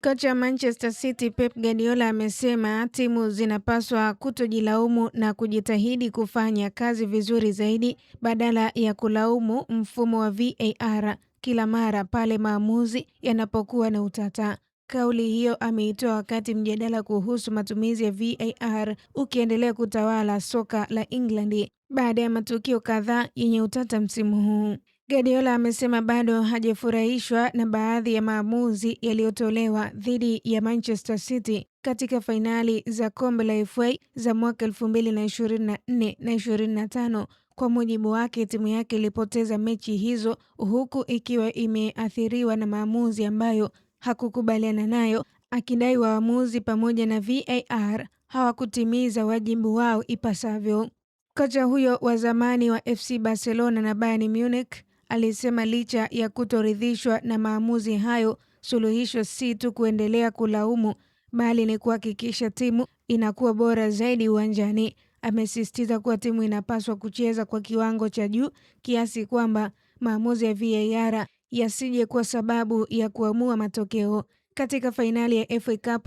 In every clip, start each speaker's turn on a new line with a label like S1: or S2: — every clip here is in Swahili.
S1: Kocha wa Manchester City Pep Guardiola amesema timu zinapaswa kutojilaumu na kujitahidi kufanya kazi vizuri zaidi badala ya kulaumu mfumo wa VAR kila mara pale maamuzi yanapokuwa na utata. Kauli hiyo ameitoa wakati mjadala kuhusu matumizi ya VAR ukiendelea kutawala soka la England baada ya matukio kadhaa yenye utata msimu huu. Guardiola amesema bado hajafurahishwa na baadhi ya maamuzi yaliyotolewa dhidi ya Manchester City katika fainali za kombe la FA za mwaka 2024 na 25. Kwa mujibu wake, timu yake ilipoteza mechi hizo huku ikiwa imeathiriwa na maamuzi ambayo hakukubaliana nayo, akidai waamuzi pamoja na VAR hawakutimiza wajibu wao ipasavyo. Kocha huyo wa zamani wa FC Barcelona na Bayern Munich alisema licha ya kutoridhishwa na maamuzi hayo, suluhisho si tu kuendelea kulaumu bali ni kuhakikisha timu inakuwa bora zaidi uwanjani. Amesisitiza kuwa timu inapaswa kucheza kwa kiwango cha juu kiasi kwamba maamuzi ya VAR yasije kwa sababu ya kuamua matokeo. Katika fainali ya FA Cup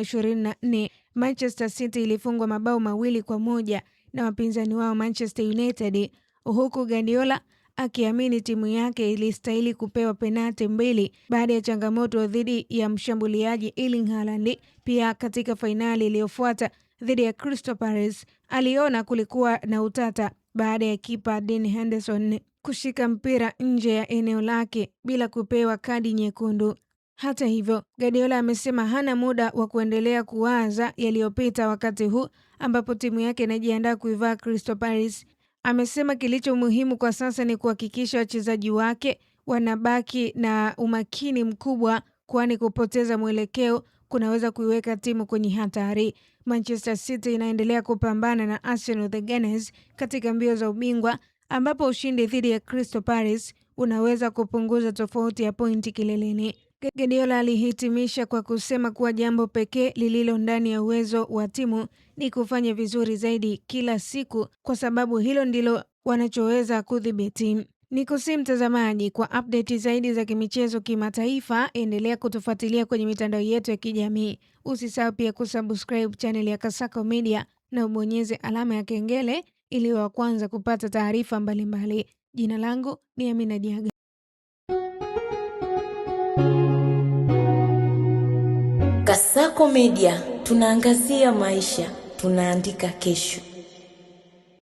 S1: 2024, Manchester City ilifungwa mabao 2-1 na wapinzani wao Manchester United, huku Guardiola akiamini timu yake ilistahili kupewa penalti 2 baada ya changamoto dhidi ya mshambuliaji Erling Haaland. Pia katika fainali iliyofuata dhidi ya Crystal Palace, aliona kulikuwa na utata baada ya kipa Dean Henderson kushika mpira nje ya eneo lake bila kupewa kadi nyekundu. Hata hivyo, Guardiola amesema hana muda wa kuendelea kuwaza yaliyopita wakati huu ambapo timu yake inajiandaa kuivaa Crystal Palace. Amesema kilicho muhimu kwa sasa ni kuhakikisha wachezaji wake wanabaki na umakini mkubwa, kwani kupoteza mwelekeo kunaweza kuiweka timu kwenye hatari. Manchester City inaendelea kupambana na Arsenal the Gunners katika mbio za ubingwa, ambapo ushindi dhidi ya Crystal Palace unaweza kupunguza tofauti ya pointi kileleni. Guardiola alihitimisha kwa kusema kuwa jambo pekee lililo ndani ya uwezo wa timu ni kufanya vizuri zaidi kila siku, kwa sababu hilo ndilo wanachoweza kudhibiti. Nikusihi mtazamaji, kwa update zaidi za kimichezo kimataifa, endelea kutufuatilia kwenye mitandao yetu ya kijamii. Usisahau pia kusubscribe channel ya Kasako Media na ubonyeze alama ya kengele ili wa kwanza kupata taarifa mbalimbali. Jina langu ni Amina Diaga.
S2: Kasako Media, tunaangazia maisha, tunaandika kesho.